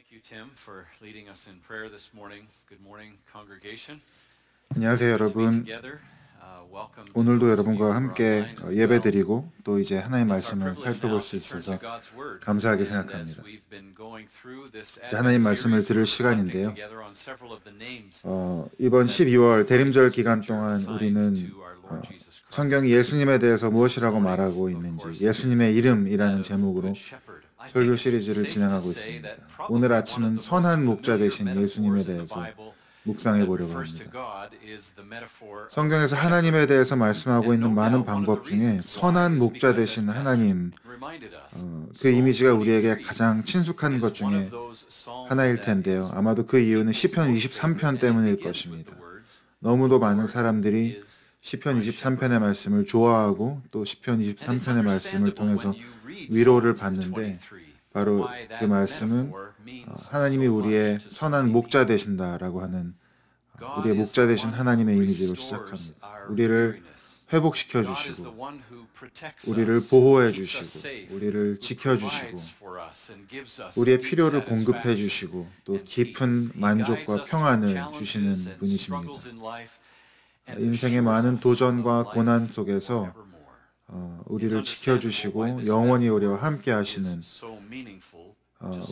Thank you, Tim, for leading us in prayer this morning. Good morning, congregation. 안녕하세요, 여러분. 오늘도 여러분과 함께 예배드리고 또 이제 하나님의 말씀을 살펴볼 수 있어서 감사하게 생각합니다. 이제 하나님 말씀을 들을 시간인데요. 이번 12월 대림절 기간 동안 우리는 성경이 예수님에 대해서 무엇이라고 말하고 있는지, 예수님의 이름이라는 제목으로 설교 시리즈를 진행하고 있습니다. 오늘 아침은 선한 목자 되신 예수님에 대해서 묵상해 보려고 합니다. 성경에서 하나님에 대해서 말씀하고 있는 많은 방법 중에 선한 목자 되신 하나님, 그 이미지가 우리에게 가장 친숙한 것 중에 하나일 텐데요. 아마도 그 이유는 시편 23편 때문일 것입니다. 너무도 많은 사람들이 시편 23편의 말씀을 좋아하고 또 시편 23편의 말씀을 통해서 위로를 받는데, 바로 그 말씀은 하나님이 우리의 선한 목자 되신다라고 하는, 우리의 목자 되신 하나님의 이미지로 시작합니다. 우리를 회복시켜 주시고, 우리를 보호해 주시고, 우리를 지켜 주시고, 우리의 필요를 공급해 주시고, 또 깊은 만족과 평안을 주시는 분이십니다. 인생의 많은 도전과 고난 속에서 우리를 지켜주시고 영원히 우리와 함께 하시는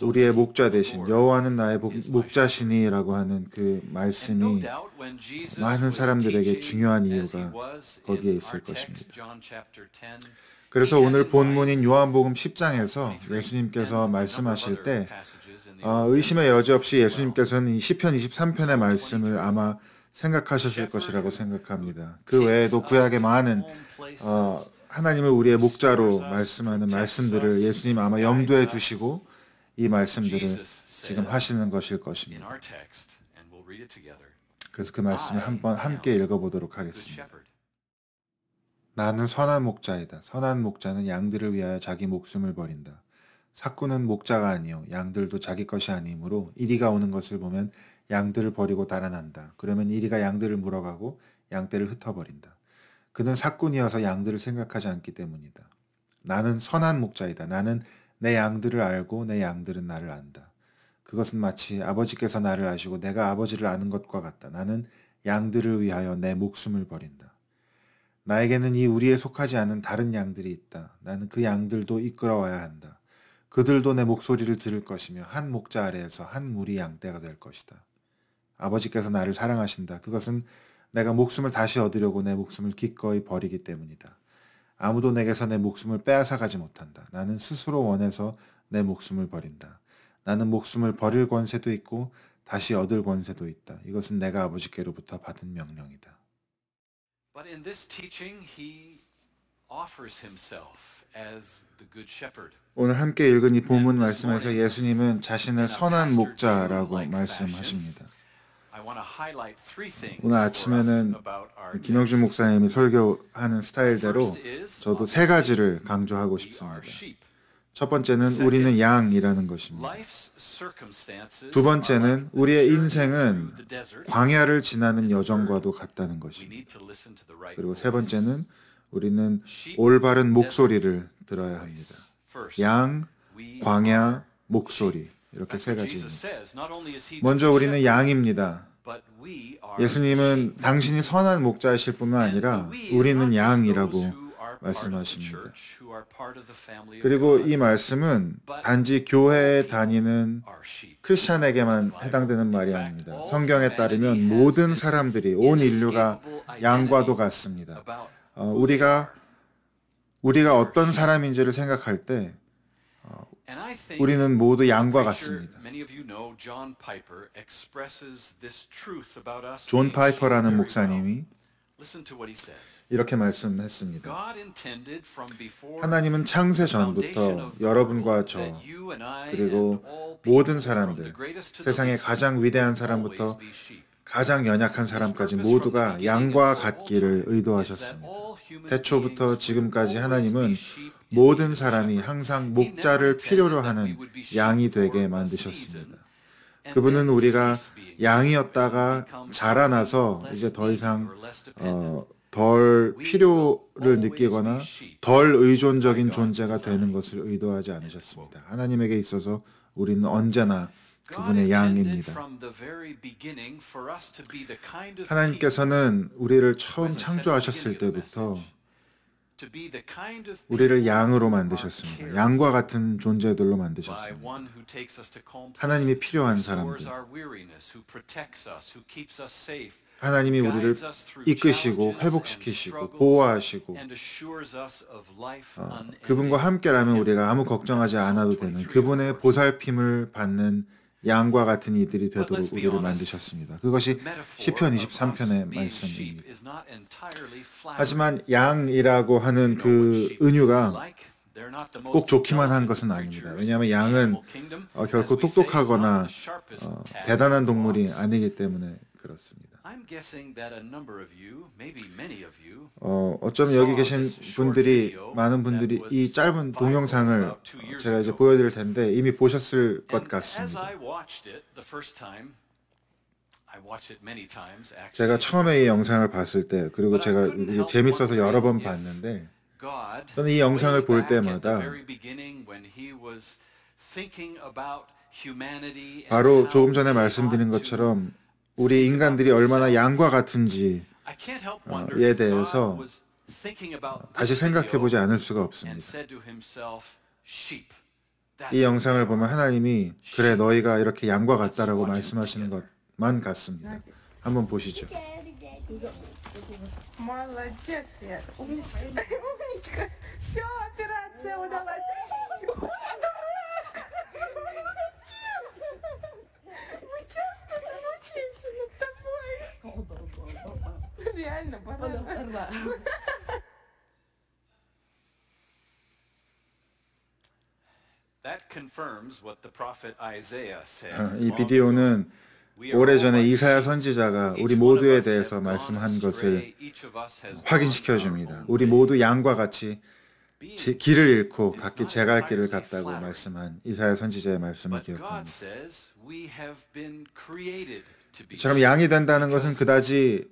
우리의 목자 되신 여호와는 나의 목자시니라고 하는 그 말씀이 많은 사람들에게 중요한 이유가 거기에 있을 것입니다. 그래서 오늘 본문인 요한복음 10장에서 예수님께서 말씀하실 때 의심의 여지 없이 예수님께서는 이 시편 23편의 말씀을 아마 생각하셨을 것이라고 생각합니다. 그 외에도 구약의 많은 하나님을 우리의 목자로 말씀하는 말씀들을 예수님 아마 염두에 두시고 이 말씀들을 지금 하시는 것일 것입니다. 그래서 그 말씀을 한번 함께 읽어보도록 하겠습니다. 나는 선한 목자이다. 선한 목자는 양들을 위하여 자기 목숨을 버린다. 삭구는 목자가 아니요 양들도 자기 것이 아니므로 이리가 오는 것을 보면 양들을 버리고 달아난다. 그러면 이리가 양들을 물어가고 양떼를 흩어버린다. 그는 삭군이어서 양들을 생각하지 않기 때문이다. 나는 선한 목자이다. 나는 내 양들을 알고 내 양들은 나를 안다. 그것은 마치 아버지께서 나를 아시고 내가 아버지를 아는 것과 같다. 나는 양들을 위하여 내 목숨을 버린다. 나에게는 이 우리에 속하지 않은 다른 양들이 있다. 나는 그 양들도 이끌어와야 한다. 그들도 내 목소리를 들을 것이며 한 목자 아래에서 한 무리 양떼가 될 것이다. 아버지께서 나를 사랑하신다. 그것은 내가 목숨을 다시 얻으려고 내 목숨을 기꺼이 버리기 때문이다. 아무도 내게서 내 목숨을 빼앗아가지 못한다. 나는 스스로 원해서 내 목숨을 버린다. 나는 목숨을 버릴 권세도 있고 다시 얻을 권세도 있다. 이것은 내가 아버지께로부터 받은 명령이다. But in this teaching, he offers himself as the good shepherd. 오늘 함께 읽은 이 본문 말씀에서 예수님은 자신을 선한 목자라고 말씀하십니다. 오늘 아침에는 김영준 목사님이 설교하는 스타일대로 저도 세 가지를 강조하고 싶습니다. 첫 번째는 우리는 양이라는 것입니다. 두 번째는 우리의 인생은 광야를 지나는 여정과도 같다는 것입니다. 그리고 세 번째는 우리는 올바른 목소리를 들어야 합니다. 양, 광야, 목소리, 이렇게 세 가지입니다. 먼저 우리는 양입니다. 예수님은 당신이 선한 목자이실 뿐만 아니라 우리는 양이라고 말씀하십니다. 그리고 이 말씀은 단지 교회에 다니는 크리스찬에게만 해당되는 말이 아닙니다. 성경에 따르면 모든 사람들이, 온 인류가 양과도 같습니다. 우리가 어떤 사람인지를 생각할 때 우리는 모두 양과 같습니다. 존 파이퍼라는 목사님이 이렇게 말씀했습니다. 하나님은 창세 전부터 여러분과 저, 그리고 모든 사람들, 세상의 가장 위대한 사람부터 가장 연약한 사람까지 모두가 양과 같기를 의도하셨습니다. 태초부터 지금까지 하나님은 모든 사람이 항상 목자를 필요로 하는 양이 되게 만드셨습니다. 그분은 우리가 양이었다가 자라나서 이제 더 이상 덜 필요를 느끼거나 덜 의존적인 존재가 되는 것을 의도하지 않으셨습니다. 하나님에게 있어서 우리는 언제나 그분의 양입니다. 하나님께서는 우리를 처음 창조하셨을 때부터 우리를 양으로 만드셨습니다. 양과 같은 존재들로 만드셨습니다. 하나님이 필요한 사람들, 하나님이 우리를 이끄시고 회복시키시고 보호하시고 그분과 함께라면 우리가 아무 걱정하지 않아도 되는 그분의 보살핌을 받는 양과 같은 이들이 되도록 우리를 만드셨습니다. 그것이 시편 23편의 말씀입니다. 하지만 양이라고 하는 그 은유가 꼭 좋기만 한 것은 아닙니다. 왜냐하면 양은 결코 똑똑하거나 대단한 동물이 아니기 때문에 그렇습니다. 어쩌면 여기 계신 분들이 많은 분들이 이 짧은 동영상을 제가 이제 보여드릴 텐데 이미 보셨을 것 같습니다. 제가 처음에 이 영상을 봤을 때 그리고 제가 이게 재밌어서 여러 번 봤는데 저는 이 영상을 볼 때마다 바로 조금 전에 말씀드린 것처럼 우리 인간들이 얼마나 양과 같은지에 대해서 다시 생각해보지 않을 수가 없습니다. 이 영상을 보면 하나님이 그래 너희가 이렇게 양과 같다라고 말씀하시는 것만 같습니다. 한번 보시죠. Молодец, Вера. Умничка. Умничка. Все, операция удалась. Дурак. Зачем? Мы часто научимся над тобой. Реально, пора. That confirms what the prophet Isaiah said. 이 비디오는 오래전에 이사야 선지자가 우리 모두에 대해서 말씀한 것을 확인시켜 줍니다. 우리 모두 양과 같이 길을 잃고 각기 제갈 길을 갔다고 말씀한 이사야 선지자의 말씀을 기억합니다. 이처럼 양이 된다는 것은 그다지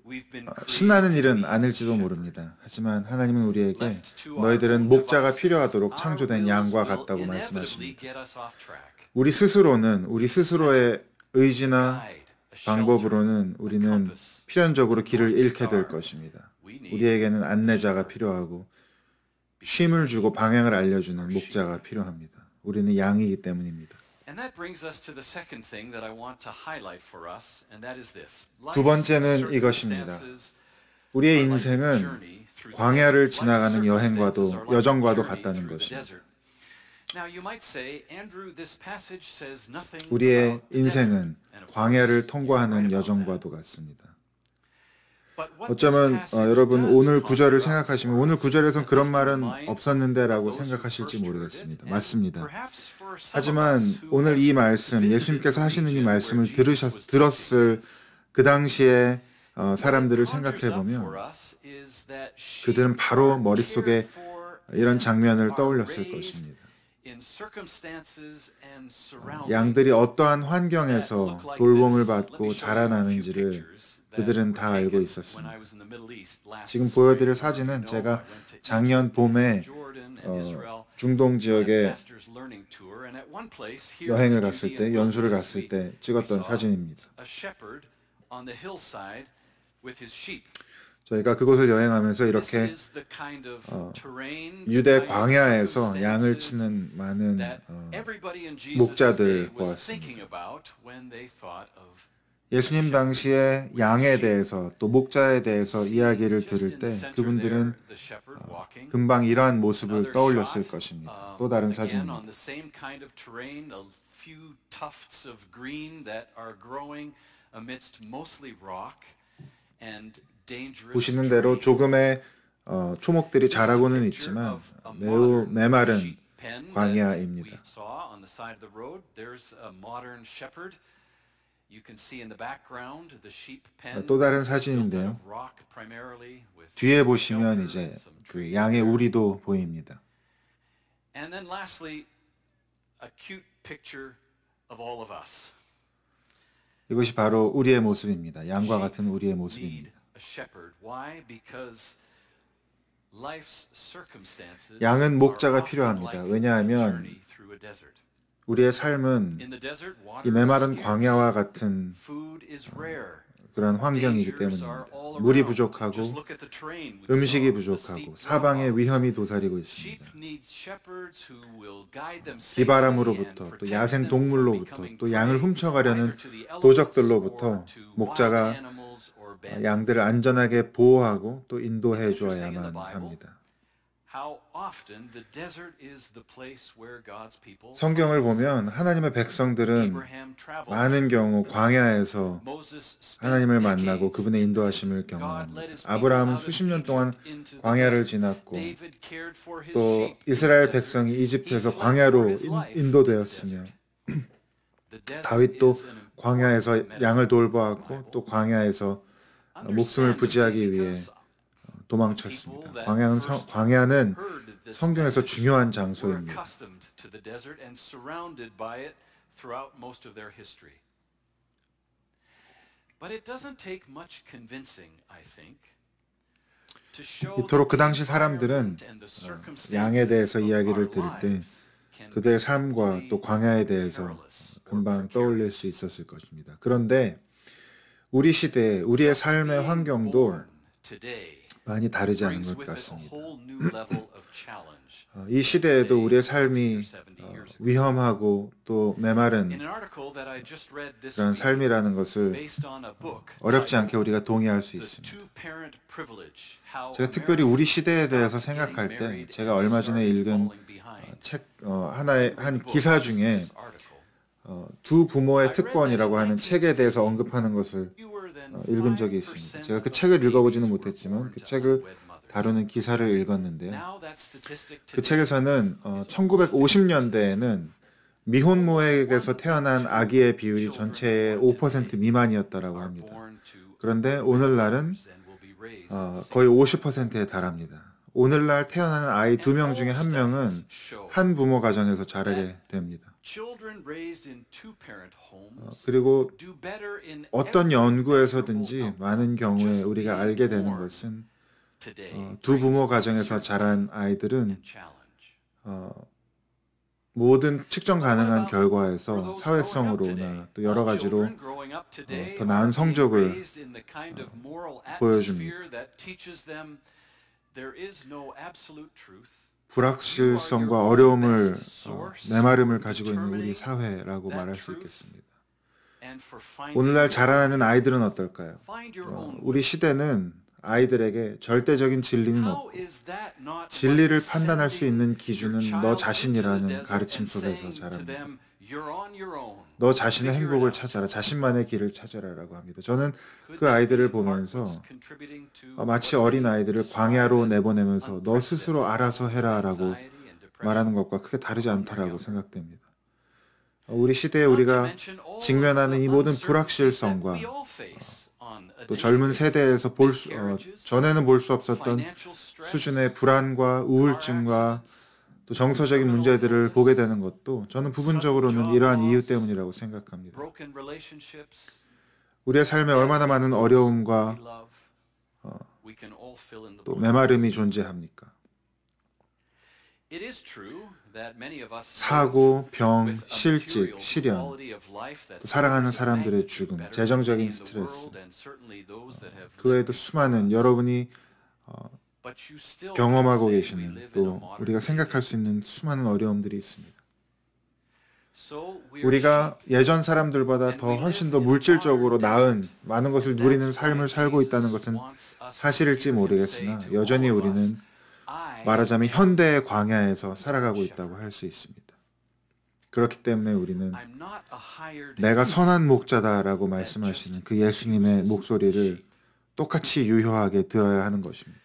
신나는 일은 아닐지도 모릅니다. 하지만 하나님은 우리에게 너희들은 목자가 필요하도록 창조된 양과 같다고 말씀하십니다. 우리 스스로의 의지나 방법으로는 우리는 필연적으로 길을 잃게 될 것입니다. 우리에게는 안내자가 필요하고 쉼을 주고 방향을 알려주는 목자가 필요합니다. 우리는 양이기 때문입니다. 두 번째는 이것입니다. 우리의 인생은 광야를 지나가는 여정과도 같다는 것입니다. 우리의 인생은 광야를 통과하는 여정과도 같습니다. 어쩌면 여러분 오늘 구절을 생각하시면 오늘 구절에선 그런 말은 없었는데 라고 생각하실지 모르겠습니다. 맞습니다. 하지만 오늘 이 말씀, 예수님께서 하시는 이 말씀을 들었을 그 당시에 사람들을 생각해보면 그들은 바로 머릿속에 이런 장면을 떠올렸을 것입니다. 양들이 어떠한 환경에서 돌봄을 받고 자라나는지를 그들은 다 알고 있었습니다. 지금 보여드릴 사진은 제가 작년 봄에 중동 지역에 여행을 갔을 때, 연수를 갔을 때 찍었던 사진입니다. 저희가 그곳을 여행하면서 이렇게 유대 광야에서 양을 치는 많은 목자들 보았습니다. 예수님 당시에 양에 대해서 또 목자에 대해서 이야기를 들을 때 그분들은 금방 이러한 모습을 떠올렸을 것입니다. 또 다른 사진입니다. 보시는 대로 조금의 초목들이 자라고는 있지만 매우 메마른 광야입니다. 또 다른 사진인데요. 뒤에 보시면 이제 그 양의 우리도 보입니다. 이것이 바로 우리의 모습입니다. 양과 같은 우리의 모습입니다. 양은 목자가 필요합니다. 왜냐하면 우리의 삶은 이 메마른 광야와 같은 그런 환경이기 때문입니다. 물이 부족하고 음식이 부족하고 사방에 위험이 도사리고 있습니다. 비바람으로부터 또 야생 동물로부터 또 양을 훔쳐가려는 도적들로부터 목자가 양들을 안전하게 보호하고 또 인도해 주어야만 합니다. 성경을 보면 하나님의 백성들은 많은 경우 광야에서 하나님을 만나고 그분의 인도하심을 경험합니다. 아브라함은 수십 년 동안 광야를 지났고 또 이스라엘 백성이 이집트에서 광야로 인도되었으며 다윗도 광야에서 양을 돌보았고 또 광야에서 목숨을 부지하기 위해 도망쳤습니다. 광야는 성경에서 중요한 장소입니다. 이토록 그 당시 사람들은 양에 대해서 이야기를 들을 때 그들의 삶과 또 광야에 대해서 금방 떠올릴 수 있었을 것입니다. 그런데 우리 시대에 우리의 삶의 환경도 많이 다르지 않은 것 같습니다. 이 시대에도 우리의 삶이 위험하고 또 메마른 그런 삶이라는 것을 어렵지 않게 우리가 동의할 수 있습니다. 제가 특별히 우리 시대에 대해서 생각할 때 제가 얼마 전에 읽은 책 한 기사 중에 두 부모의 특권이라고 하는 책에 대해서 언급하는 것을 읽은 적이 있습니다. 제가 그 책을 읽어보지는 못했지만 그 책을 다루는 기사를 읽었는데요. 그 책에서는 1950년대에는 미혼모에게서 태어난 아기의 비율이 전체의 5% 미만이었다라고 합니다. 그런데 오늘날은 거의 50%에 달합니다. 오늘날 태어나는 아이 2명 중에 1명은 한 부모 가정에서 자라게 됩니다. 그리고 어떤 연구에서든지 많은 경우에 우리가 알게 되는 것은 두 부모 가정에서 자란 아이들은 모든 측정 가능한 결과에서 사회성으로나 또 여러 가지로 더 나은 성적을 보여줍니다. 불확실성과 어려움을 메마름을 가지고 있는 우리 사회라고 말할 수 있겠습니다. 오늘날 자라나는 아이들은 어떨까요? 우리 시대는 아이들에게 절대적인 진리는 없고 진리를 판단할 수 있는 기준은 너 자신이라는 가르침 속에서 자랍니다. 너 자신의 행복을 찾아라, 자신만의 길을 찾아라라고 합니다. 저는 그 아이들을 보면서 마치 어린 아이들을 광야로 내보내면서 너 스스로 알아서 해라라고 말하는 것과 크게 다르지 않다라고 생각됩니다. 우리 시대에 우리가 직면하는 이 모든 불확실성과 또 젊은 세대에서 전에는 볼 수 없었던 수준의 불안과 우울증과 또 정서적인 문제들을 보게 되는 것도 저는 부분적으로는 이러한 이유 때문이라고 생각합니다. 우리의 삶에 얼마나 많은 어려움과 또 메마름이 존재합니까? 사고, 병, 실직, 실연, 또 사랑하는 사람들의 죽음, 재정적인 스트레스, 그 외에도 수많은 여러분이 경험하고 계시는 또 우리가 생각할 수 있는 수많은 어려움들이 있습니다. 우리가 예전 사람들보다 더 훨씬 더 물질적으로 나은 많은 것을 누리는 삶을 살고 있다는 것은 사실일지 모르겠으나 여전히 우리는 말하자면 현대의 광야에서 살아가고 있다고 할 수 있습니다. 그렇기 때문에 우리는 내가 선한 목자다라고 말씀하시는 그 예수님의 목소리를 똑같이 유효하게 들어야 하는 것입니다.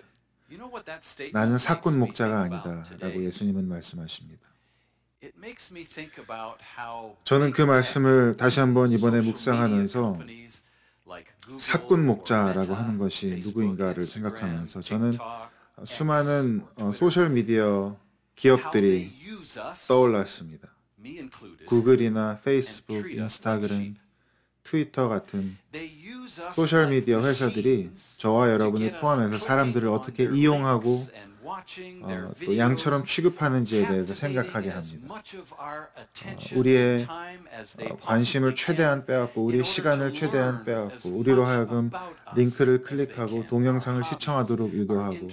나는 사꾼 목자가 아니다 라고 예수님은 말씀하십니다. 저는 그 말씀을 다시 한번 이번에 묵상하면서 사꾼 목자라고 하는 것이 누구인가를 생각하면서 저는 수많은 소셜미디어 기업들이 떠올랐습니다. 구글이나 페이스북, 인스타그램, 트위터 같은 소셜미디어 회사들이 저와 여러분을 포함해서 사람들을 어떻게 이용하고 또 양처럼 취급하는지에 대해서 생각하게 합니다. 우리의 관심을 최대한 빼앗고 우리의 시간을 최대한 빼앗고 우리로 하여금 링크를 클릭하고 동영상을 시청하도록 유도하고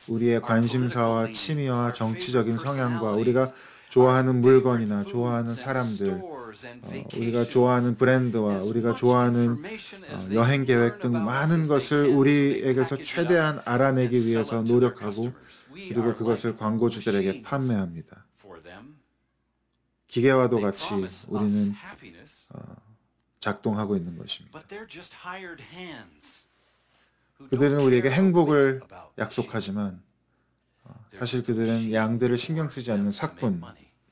우리의 관심사와 취미와 정치적인 성향과 우리가 좋아하는 물건이나 좋아하는 사람들, 우리가 좋아하는 브랜드와 우리가 좋아하는 여행 계획 등 많은 것을 우리에게서 최대한 알아내기 위해서 노력하고 그리고 그것을 광고주들에게 판매합니다. 기계와도 같이 우리는 작동하고 있는 것입니다. 그들은 우리에게 행복을 약속하지만 사실 그들은 양들을 신경 쓰지 않는 삭군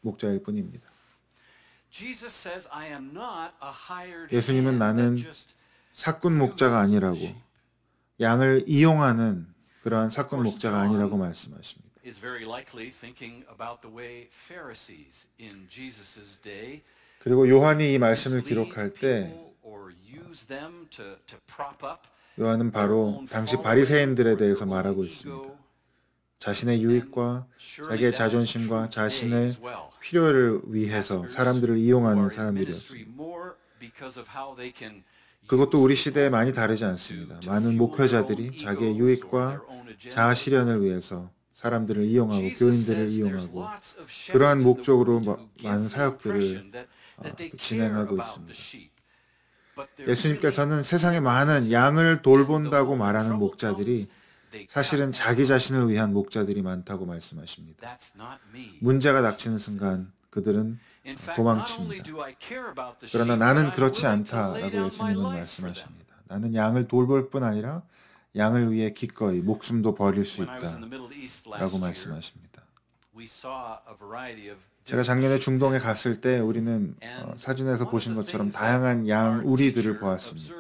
목자일 뿐입니다. 예수님은 나는 삭군 목자가 아니라고 양을 이용하는 그러한 삭군 목자가 아니라고 말씀하십니다. 그리고 요한이 이 말씀을 기록할 때 요한은 바로 당시 바리새인들에 대해서 말하고 있습니다. 자신의 유익과 자기의 자존심과 자신의 필요를 위해서 사람들을 이용하는 사람들이었습니다. 그것도 우리 시대에 많이 다르지 않습니다. 많은 목회자들이 자기의 유익과 자아 실현을 위해서 사람들을 이용하고 교인들을 이용하고 그러한 목적으로 많은 사역들을 진행하고 있습니다. 예수님께서는 세상에 많은 양을 돌본다고 말하는 목자들이 사실은 자기 자신을 위한 목자들이 많다고 말씀하십니다. 문제가 닥치는 순간 그들은 도망칩니다. 그러나 나는 그렇지 않다라고 예수님은 말씀하십니다. 나는 양을 돌볼 뿐 아니라 양을 위해 기꺼이 목숨도 버릴 수 있다라고 말씀하십니다. 제가 작년에 중동에 갔을 때 우리는 사진에서 보신 것처럼 다양한 양 우리들을 보았습니다.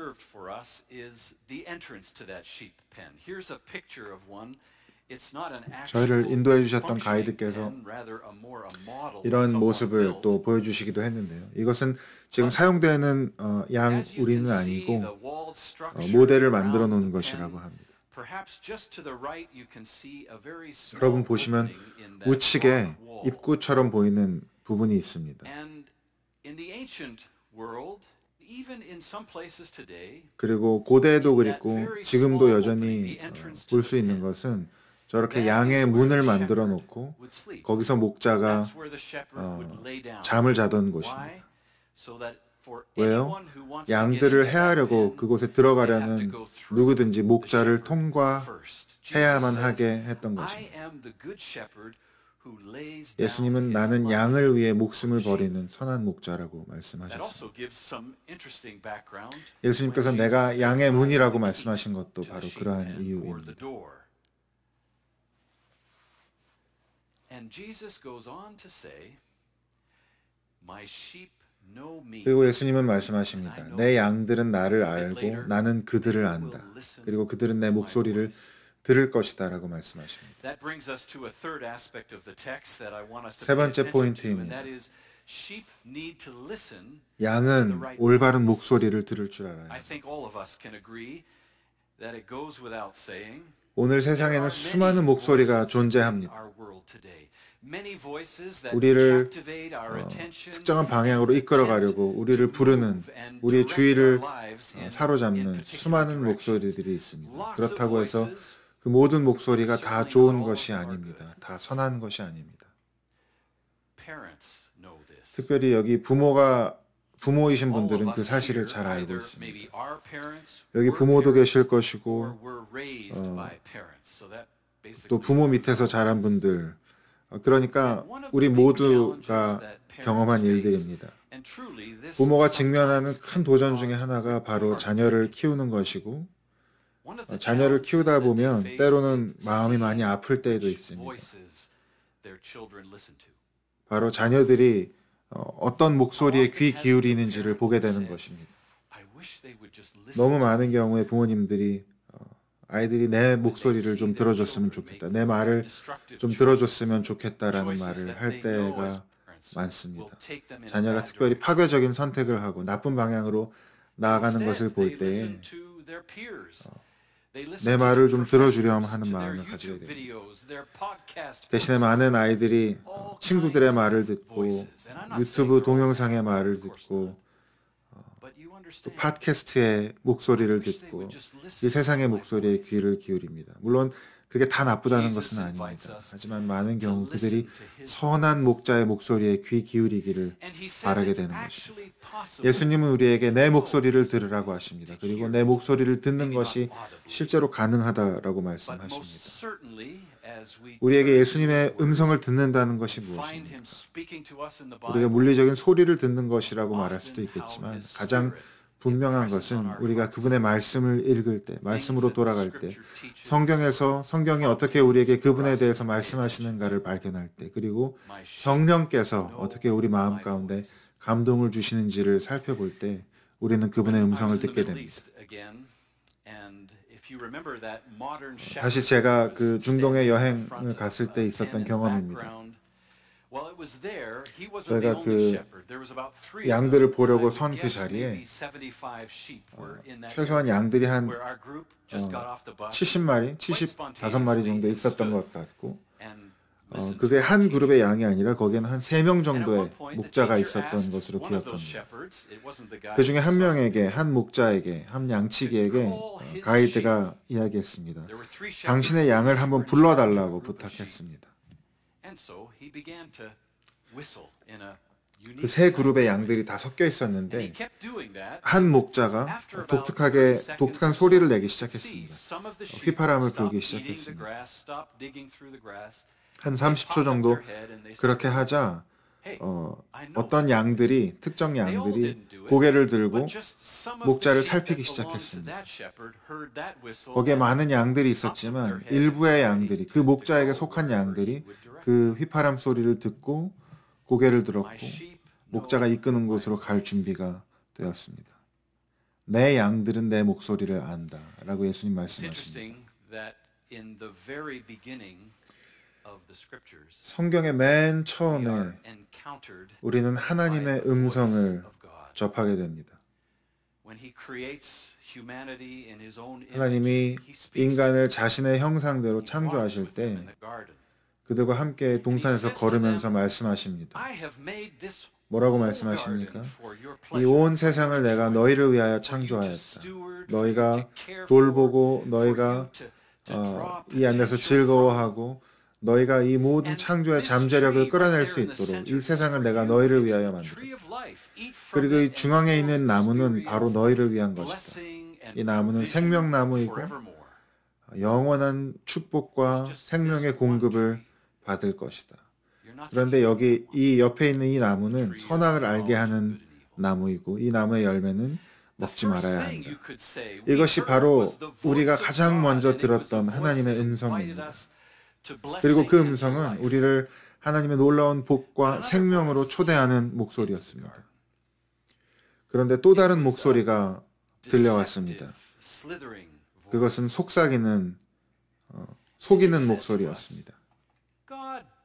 저희를 인도해 주셨던 가이드께서 이런 모습을 또 보여주시기도 했는데요. 이것은 지금 사용되는 양 우리는 아니고 모델을 만들어 놓은 것이라고 합니다. 여러분 보시면 우측에 입구처럼 보이는 부분이 있습니다. 그리고 고대에도 그랬고 지금도 여전히 볼 수 있는 것은 저렇게 양의 문을 만들어 놓고 거기서 목자가 잠을 자던 곳입니다. 왜요? 양들을 해하려고 그곳에 들어가려는 누구든지 목자를 통과해야만 하게 했던 것입니다. 예수님은 나는 양을 위해 목숨을 버리는 선한 목자라고 말씀하셨습니다. 예수님께서 내가 양의 문이라고 말씀하신 것도 바로 그러한 이유입니다. 그리고 예수님은 말씀하십니다. 내 양들은 나를 알고 나는 그들을 안다. 그리고 그들은 내 목소리를 들을 것이다 라고 말씀하십니다. 세 번째 포인트입니다. 양은 올바른 목소리를 들을 줄 알아요. 오늘 세상에는 수많은 목소리가 존재합니다. 우리를 특정한 방향으로 이끌어가려고 우리를 부르는, 우리의 주의를 사로잡는 수많은 목소리들이 있습니다. 그렇다고 해서 그 모든 목소리가 다 좋은 것이 아닙니다. 다 선한 것이 아닙니다. 특별히 여기 부모이신 분들은 그 사실을 잘 알고 있습니다. 여기 부모도 계실 것이고 또 부모 밑에서 자란 분들, 그러니까 우리 모두가 경험한 일들입니다. 부모가 직면하는 큰 도전 중에 하나가 바로 자녀를 키우는 것이고 자녀를 키우다 보면 때로는 마음이 많이 아플 때도 있습니다. 바로 자녀들이 어떤 목소리에 귀 기울이는지를 보게 되는 것입니다. 너무 많은 경우에 부모님들이 아이들이 내 목소리를 좀 들어줬으면 좋겠다, 내 말을 좀 들어줬으면 좋겠다라는 말을 할 때가 많습니다. 자녀가 특별히 파괴적인 선택을 하고 나쁜 방향으로 나아가는 것을 볼 때에 내 말을 좀 들어주렴 하는 마음을 가지게 됩니다. 대신에 많은 아이들이 친구들의 말을 듣고 유튜브 동영상의 말을 듣고 또 팟캐스트의 목소리를 듣고 이 세상의 목소리에 귀를 기울입니다. 물론 그게 다 나쁘다는 것은 아닙니다. 하지만 많은 경우 그들이 선한 목자의 목소리에 귀 기울이기를 바라게 되는 것입니다. 예수님은 우리에게 내 목소리를 들으라고 하십니다. 그리고 내 목소리를 듣는 것이 실제로 가능하다라고 말씀하십니다. 우리에게 예수님의 음성을 듣는다는 것이 무엇입니까? 우리가 물리적인 소리를 듣는 것이라고 말할 수도 있겠지만 가장 분명한 것은 우리가 그분의 말씀을 읽을 때, 말씀으로 돌아갈 때, 성경에서 성경이 어떻게 우리에게 그분에 대해서 말씀하시는가를 발견할 때, 그리고 성령께서 어떻게 우리 마음 가운데 감동을 주시는지를 살펴볼 때 우리는 그분의 음성을 듣게 됩니다. 다시 제가 그 중동에 여행을 갔을 때 있었던 경험입니다. 저희가 그 양들을 보려고 선 그 자리에 최소한 양들이 한 70마리, 75마리 정도 있었던 것 같고 그게 한 그룹의 양이 아니라 거기에는 한 3명 정도의 목자가 있었던 것으로 기억합니다. 그 중에 한 명에게, 한 목자에게, 한 양치기에게 가이드가 이야기했습니다. 당신의 양을 한번 불러달라고 부탁했습니다. 그 세 그룹의 양들이 다 섞여 있었는데 한 목자가 독특한 소리를 내기 시작했습니다. 휘파람을 불기 시작했습니다. 한 30초 정도 그렇게 하자 어떤 양들이, 특정 양들이 고개를 들고 목자를 살피기 시작했습니다. 거기에 많은 양들이 있었지만 일부의 양들이, 그 목자에게 속한 양들이 그 휘파람 소리를 듣고 고개를 들었고 목자가 이끄는 곳으로 갈 준비가 되었습니다. 내 양들은 내 목소리를 안다 라고 예수님 말씀하십니다. 성경의 맨 처음에 우리는 하나님의 음성을 접하게 됩니다. 하나님이 인간을 자신의 형상대로 창조하실 때 그들과 함께 동산에서 걸으면서 말씀하십니다. 뭐라고 말씀하십니까? 이 온 세상을 내가 너희를 위하여 창조하였다. 너희가 돌보고 너희가 이 안에서 즐거워하고 너희가 이 모든 창조의 잠재력을 끌어낼 수 있도록 이 세상을 내가 너희를 위하여 만들었다. 그리고 이 중앙에 있는 나무는 바로 너희를 위한 것이다. 이 나무는 생명나무이고 영원한 축복과 생명의 공급을 받을 것이다. 그런데 여기 이 옆에 있는 이 나무는 선악을 알게 하는 나무이고 이 나무의 열매는 먹지 말아야 한다. 이것이 바로 우리가 가장 먼저 들었던 하나님의 음성입니다. 그리고 그 음성은 우리를 하나님의 놀라운 복과 생명으로 초대하는 목소리였습니다. 그런데 또 다른 목소리가 들려왔습니다. 그것은 속삭이는, 속이는 목소리였습니다.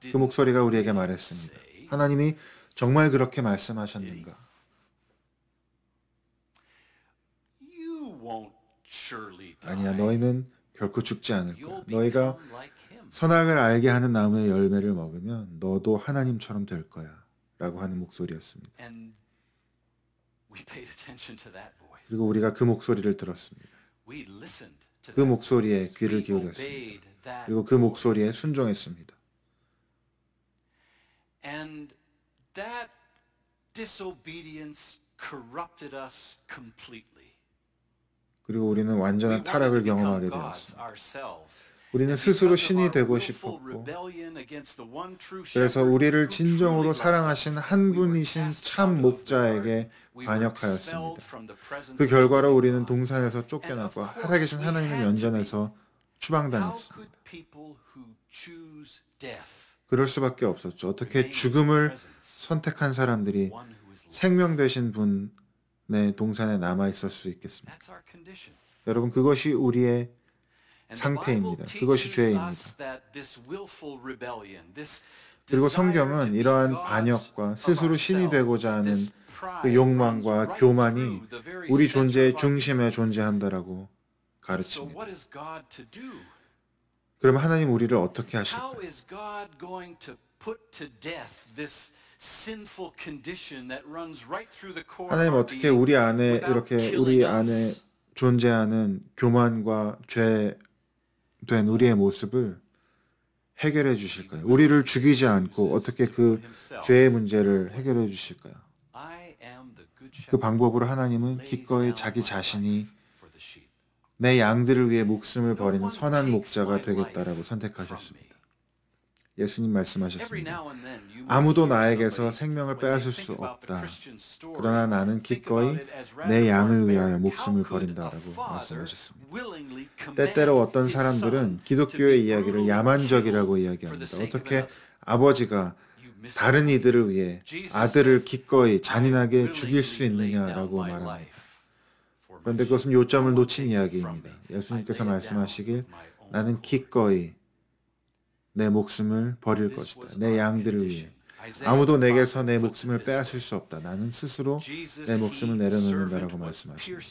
그 목소리가 우리에게 말했습니다. 하나님이 정말 그렇게 말씀하셨는가? 아니야, 너희는 결코 죽지 않을 거야. 너희가 선악을 알게 하는 나무의 열매를 먹으면 너도 하나님처럼 될 거야. 라고 하는 목소리였습니다. 그리고 우리가 그 목소리를 들었습니다. 그 목소리에 귀를 기울였습니다. 그리고 그 목소리에 순종했습니다. And that disobedience corrupted us completely. 그리고 우리는 완전한 타락을 경험하게 되었습니다. 우리는 스스로 신이 되고 싶었고 그래서 우리를 진정으로 사랑하신 한 분이신 참 목자에게 반역하였습니다. 그 결과로 우리는 동산에서 쫓겨났고 살아계신 하나님의 면전에서 추방당했습니다. 그럴 수밖에 없었죠. 어떻게 죽음을 선택한 사람들이 생명 되신 분의 동산에 남아 있을 수 있겠습니까? 여러분, 그것이 우리의 상태입니다. 그것이 죄입니다. 그리고 성경은 이러한 반역과 스스로 신이 되고자 하는 그 욕망과 교만이 우리 존재의 중심에 존재한다라고 가르칩니다. what is God to do? 그러면 하나님 우리를 어떻게 How 하실까요? is God going to put to death this sinful condition that runs right through the core of 하나님 our 어떻게 being 우리 안에 without 이렇게 killing 우리 안에 us? 존재하는 교만과 죄된 우리의 모습을 해결해 주실까요? 우리를 죽이지 않고 어떻게 그 죄의 문제를 해결해 주실까요? I am the good 그 shepherd. 방법으로 하나님은 기꺼이 자기 자신이 내 양들을 위해 목숨을 버리는 선한 목자가 되겠다라고 선택하셨습니다. 예수님 말씀하셨습니다. 아무도 나에게서 생명을 빼앗을 수 없다. 그러나 나는 기꺼이 내 양을 위하여 목숨을 버린다라고 말씀하셨습니다. 때때로 어떤 사람들은 기독교의 이야기를 야만적이라고 이야기합니다. 어떻게 아버지가 다른 이들을 위해 아들을 기꺼이 잔인하게 죽일 수 있느냐라고 말합니다. 그런데 그것은 요점을 놓친 이야기입니다. 예수님께서 말씀하시길 나는 기꺼이 내 목숨을 버릴 것이다. 내 양들을 위해. 아무도 내게서 내 목숨을 빼앗을 수 없다. 나는 스스로 내 목숨을 내려놓는다라고 말씀하십니다.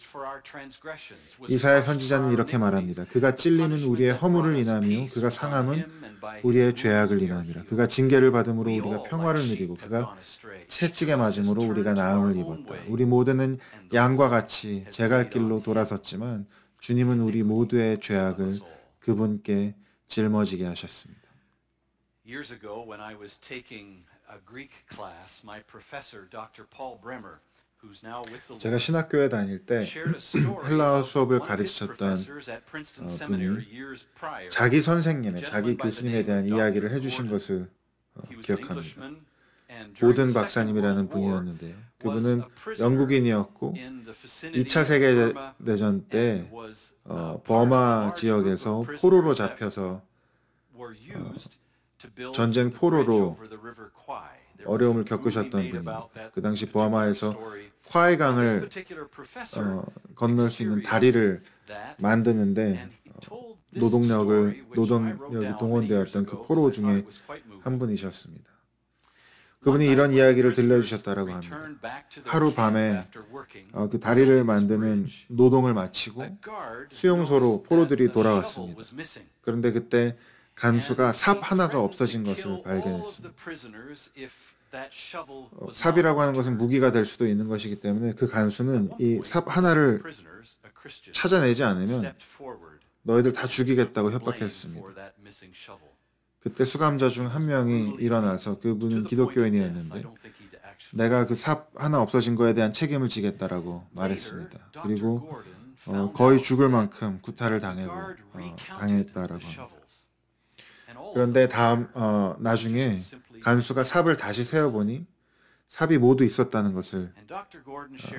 이사야 선지자는 이렇게 말합니다. 그가 찔림은 우리의 허물을 인하며 그가 상함은 우리의 죄악을 인함이라. 그가 징계를 받음으로 우리가 평화를 누리고 그가 채찍에 맞음으로 우리가 나음을 입었다. 우리 모두는 양과 같이 제갈 길로 돌아섰지만 주님은 우리 모두의 죄악을 그분께 짊어지게 하셨습니다. Years ago, when I was taking a Greek class, my professor, Dr. Paul Bremer, who's now with the 제가 Lord, 신학교에 다닐 때 shared a story 헬라어 of 수업을 one of his 가르치셨던 professors at Princeton Seminary years prior. 자기 선생님의 자기 A gentleman by the 교수님에 name 대한 of 이야기를 Dr. 해주신 Gordon. 것을 He was an 기억합니다. Englishman, and during 보든 the Second 박사님이라는 World War, 분이었는데요. was 그분은 a prisoner 영국인이었고 in the vicinity 2차 of Burma 세계대전 때 and was, part of a 버마 large group 지역에서 of 포로로 prisoners that 잡혀서 were used to build 전쟁 the bridge 포로로 over the River Kwai. There was a 어려움을 movie 겪으셨던 made 분입니다. about that 그 당시 particular 버마에서 story. 콰이 This 강을 particular professor 건널 수 있는 experienced 다리를 that, 만드는데 and he told this story, which I wrote 노동력이 down many 동원되었던 years 그 ago, 포로 because I thought 중에 it was quite moving. 한 분이셨습니다. 그분이 이런 이야기를 들려주셨다라고 합니다. 하루 밤에 그 다리를 만드는 노동을 마치고 수용소로 포로들이 돌아왔습니다. 그런데 그때 간수가 삽 하나가 없어진 것을 발견했습니다. 삽이라고 하는 것은 무기가 될 수도 있는 것이기 때문에 그 간수는 이 삽 하나를 찾아내지 않으면 너희들 다 죽이겠다고 협박했습니다. 그때 수감자 중 한 명이 일어나서 그분은 기독교인이었는데 내가 그 삽 하나 없어진 거에 대한 책임을 지겠다라고 말했습니다. 그리고 거의 죽을 만큼 구타를 당했다라고 합니다. 그런데 나중에 간수가 삽을 다시 세어보니 삽이 모두 있었다는 것을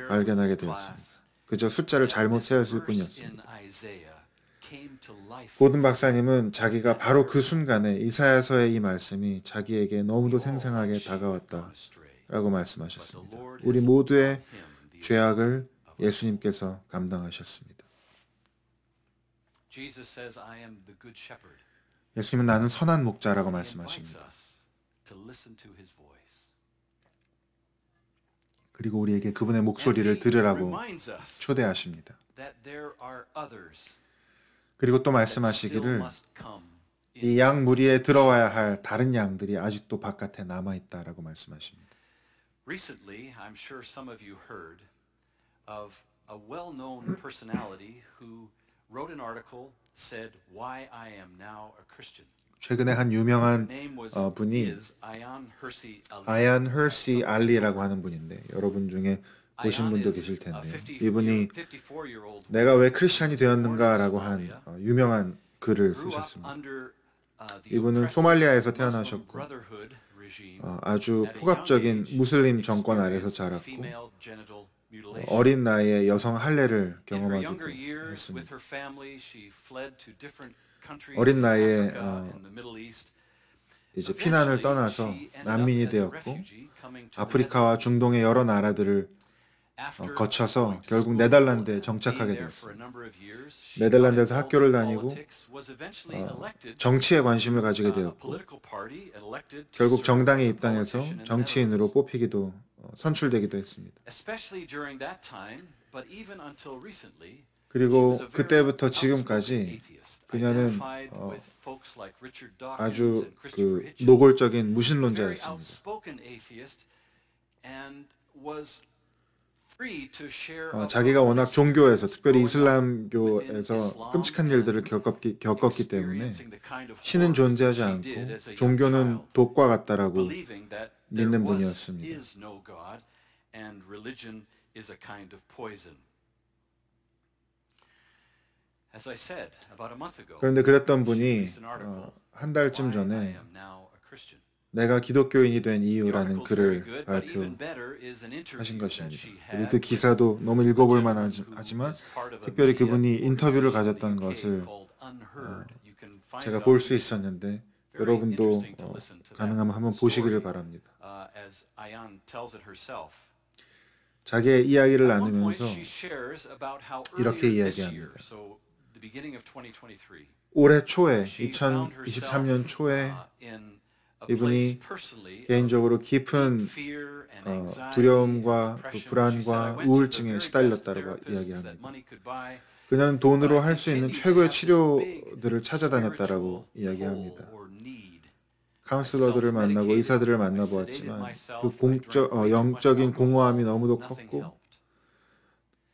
발견하게 되었습니다. 그저 숫자를 잘못 세었을 뿐이었습니다. 고든 박사님은 자기가 바로 그 순간에 이사야서의 이 말씀이 자기에게 너무도 생생하게 다가왔다라고 말씀하셨습니다. 우리 모두의 죄악을 예수님께서 감당하셨습니다. 예수님은 나는 선한 목자라고 말씀하십니다. 그리고 우리에게 그분의 목소리를 들으라고 초대하십니다. 그리고 또 말씀하시기를 이 양 무리에 들어와야 할 다른 양들이 아직도 바깥에 남아 있다라고 말씀하십니다. Recently, I'm sure some of you heard of a well-known personality who wrote an article said why I am now a Christian. 최근에 한 유명한 분이 아얀 허시 알리라고 하는 분인데 여러분 중에 보신 분도 계실 텐데 이분이 내가 왜 크리스찬이 되었는가라고 한 유명한 글을 쓰셨습니다. 이분은 소말리아에서 태어나셨고 아주 폭압적인 무슬림 정권 아래서 자랐고 어린 나이에 여성 할례를 경험하기도 했습니다. 어린 나이에 이제 피난을 떠나서 난민이 되었고 아프리카와 중동의 여러 나라들을 거쳐서 결국 네덜란드에 정착하게 되었습니다. 네덜란드에서 학교를 다니고 정치에 관심을 가지게 되었고 결국 정당에 입당해서 정치인으로 뽑히기도 선출되기도 했습니다. 그리고 그때부터 지금까지 그녀는 아주 그 노골적인 무신론자였습니다. 자기가 워낙 종교에서, 특별히 이슬람교에서 끔찍한 일들을 겪었기 때문에 신은 존재하지 않고 종교는 독과 같다라고 믿는 분이었습니다. 그런데 그랬던 분이 한 달쯤 전에 내가 기독교인이 된 이유라는 글을 발표하신 것입니다. 그리고 그 기사도 너무 읽어볼 만하지만 특별히 그분이 인터뷰를 가졌던 것을 제가 볼 수 있었는데 여러분도 가능하면 한번 보시기를 바랍니다. 자기의 이야기를 나누면서 이렇게 이야기합니다. 올해 초에 2023년 초에 이분이 개인적으로 깊은 두려움과 불안과 우울증에 시달렸다고 이야기합니다. 그녀는 돈으로 할 수 있는 최고의 치료들을 찾아다녔다라고 이야기합니다. 카운슬러들을 만나고 의사들을 만나보았지만 그 영적인 공허함이 너무도 컸고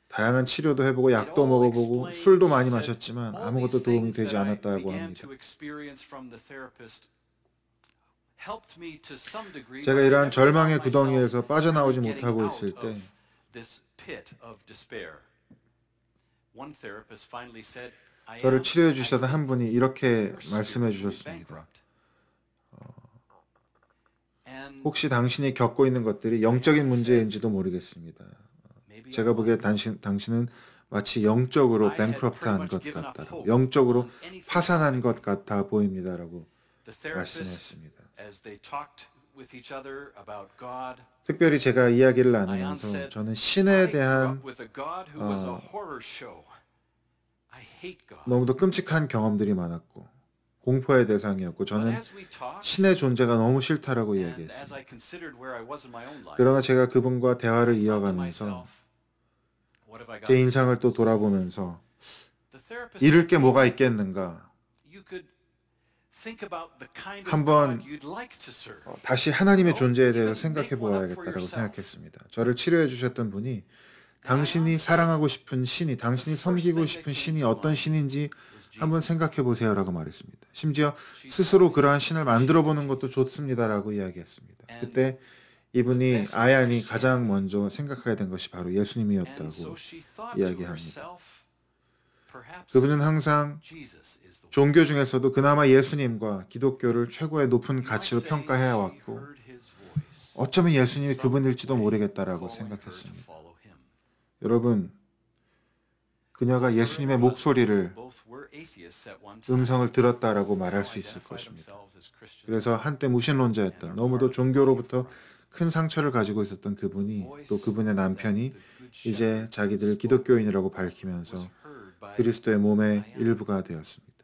다양한 치료도 해보고 약도 먹어보고 술도 많이 마셨지만 아무것도 도움이 되지 않았다고 합니다. 제가 이러한 절망의 구덩이에서 빠져나오지 못하고 있을 때 저를 치료해 주시던 한 분이 이렇게 말씀해 주셨습니다. 혹시 당신이 겪고 있는 것들이 영적인 문제인지도 모르겠습니다. 제가 보기에 당신은 마치 영적으로 뱅크럽트한 것 같다, 영적으로 파산한 것 같아 보입니다라고 말씀했습니다. 특별히 제가 이야기를 나누면서 저는 신에 대한 너무도 끔찍한 경험들이 많았고 공포의 대상이었고 저는 신의 존재가 너무 싫다라고 이야기했습니다. 그러나 제가 그분과 대화를 이어가면서 제 인생을 또 돌아보면서 잃을 게 뭐가 있겠는가, 한번 다시 하나님의 존재에 대해서 생각해 보아야겠다라고 생각했습니다. 저를 치료해 주셨던 분이 당신이 사랑하고 싶은 신이, 당신이 섬기고 싶은 신이 어떤 신인지 한번 생각해 보세요라고 말했습니다. 심지어 스스로 그러한 신을 만들어 보는 것도 좋습니다라고 이야기했습니다. 그때 이분이 아얀이 가장 먼저 생각하게 된 것이 바로 예수님이었다고 이야기합니다. 그분은 항상 종교 중에서도 그나마 예수님과 기독교를 최고의 높은 가치로 평가해 왔고 어쩌면 예수님이 그분일지도 모르겠다라고 생각했습니다. 여러분, 그녀가 예수님의 목소리를, 음성을 들었다라고 말할 수 있을 것입니다. 그래서 한때 무신론자였던, 너무도 종교로부터 큰 상처를 가지고 있었던 그분이, 또 그분의 남편이 이제 자기들 기독교인이라고 밝히면서 그리스도의 몸의 일부가 되었습니다.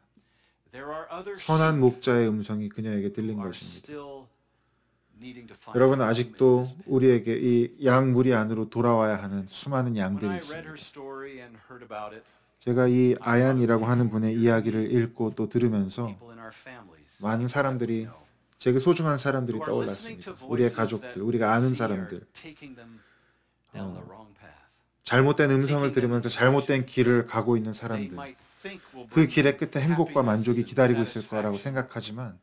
선한 목자의 음성이 그녀에게 들린 것입니다. 여러분, 아직도 우리에게 이 양무리 안으로 돌아와야 하는 수많은 양들이 있습니다. 제가 이 아얀이라고 하는 분의 이야기를 읽고 또 들으면서 많은 사람들이, 제게 소중한 사람들이 떠올랐습니다. 우리의 가족들, 우리가 아는 사람들, 잘못된 음성을 들으면서 잘못된 길을 가고 있는 사람들, 그 길의 끝에 행복과 만족이 기다리고 있을 거라고 생각하지만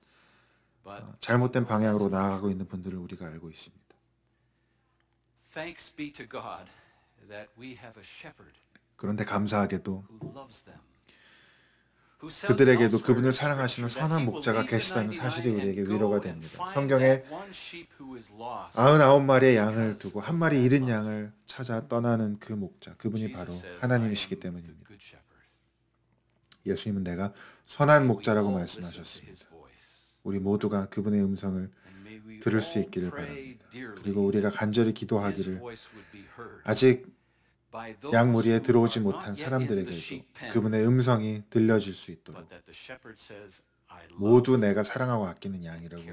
잘못된 방향으로 나아가고 있는 분들을 우리가 알고 있습니다. 그런데 감사하게도 그들에게도 그분을 사랑하시는 선한 목자가 계시다는 사실이 우리에게 위로가 됩니다. 성경에 99마리의 양을 두고 한 마리 잃은 양을 찾아 떠나는 그 목자, 그분이 바로 하나님이시기 때문입니다. 예수님은 내가 선한 목자라고 말씀하셨습니다. 우리 모두가 그분의 음성을 들을 수 있기를 바랍니다. 그리고 우리가 간절히 기도하기를 아직 양무리에 들어오지 못한 사람들에게도 그분의 음성이 들려질 수 있도록 모두 내가 사랑하고 아끼는 양이라고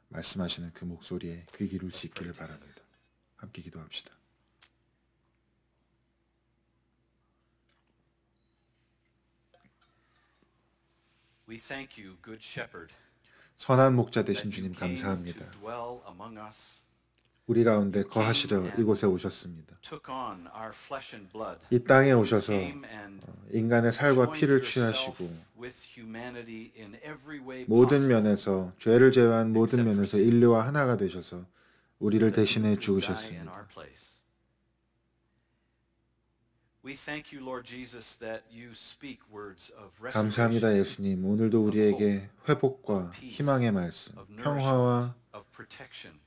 말씀하시는 그 목소리에 귀 기울일 수 있기를 바랍니다. 함께 기도합시다. We thank you, Good Shepherd, 선한 목자 that 되신 you 주님 came to 감사합니다. dwell among us, 우리 가운데 거하시려 이곳에 오셨습니다. took on our flesh and blood, 이 땅에 오셔서 came and 인간의 살과 joined 피를 yourself 취하시고 with humanity in every way 모든 possible 면에서 죄를 제외한 모든 면에서 인류와 하나가 되셔서 우리를 that we 대신해 could die in 죽으셨습니다. our place. We thank you, Lord Jesus, that you speak words of 감사합니다 restoration, 예수님. 오늘도 우리에게 회복과 희망의 말씀, of 평화와 nourishment, of protection,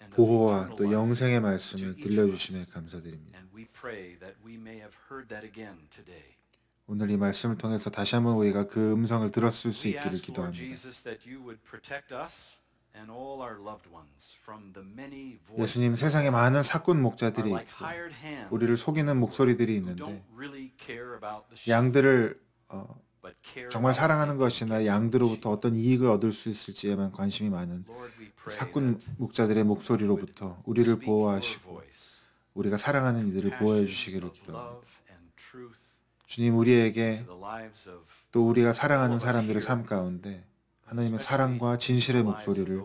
and of 보호와 eternal 또 life 영생의 to 말씀을 each of us. 들려주심에 감사드립니다. And we pray that we may have heard that again today. 오늘 이 말씀을 통해서 다시 한번 우리가 그 음성을 들었을 수 We 있기를 ask, Lord 기도합니다. Jesus, that you would protect us and all our loved ones from the many 예수님, voices 세상에 많은 사꾼 are 목자들이 like 있고 hired hands 우리를 속이는 목소리들이 who 있는데 don't really care about the sheep, 양들을 but care 정말 about 사랑하는 what they 것이나 can get from the 양들로부터 sheep. 어떤 이익을 얻을 수 있을지에만 관심이 많은 Lord, we pray 사꾼 that 목자들의 you 목소리로부터 would 우리를 speak your 보호하시고 voice, 우리가 사랑하는 이들을 보호해 주시기를 passion of 기도합니다. love and truth 주님, 우리에게 to the lives of 또 우리가 사랑하는 사람들의 삶 가운데 하나님의 사랑과 진실의 목소리를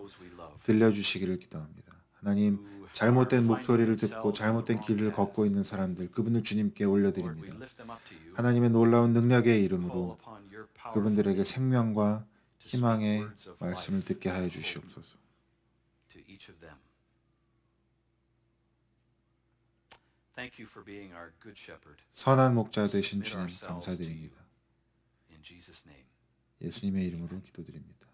들려주시기를 기도합니다. 하나님, 잘못된 목소리를 듣고 잘못된 길을 걷고 있는 사람들, 그분을 주님께 올려드립니다. 하나님의 놀라운 능력의 이름으로 그분들에게 생명과 희망의 말씀을 듣게 하여 주시옵소서. 선한 목자 되신 주님 감사드립니다. 예수님의 이름으로 기도드립니다.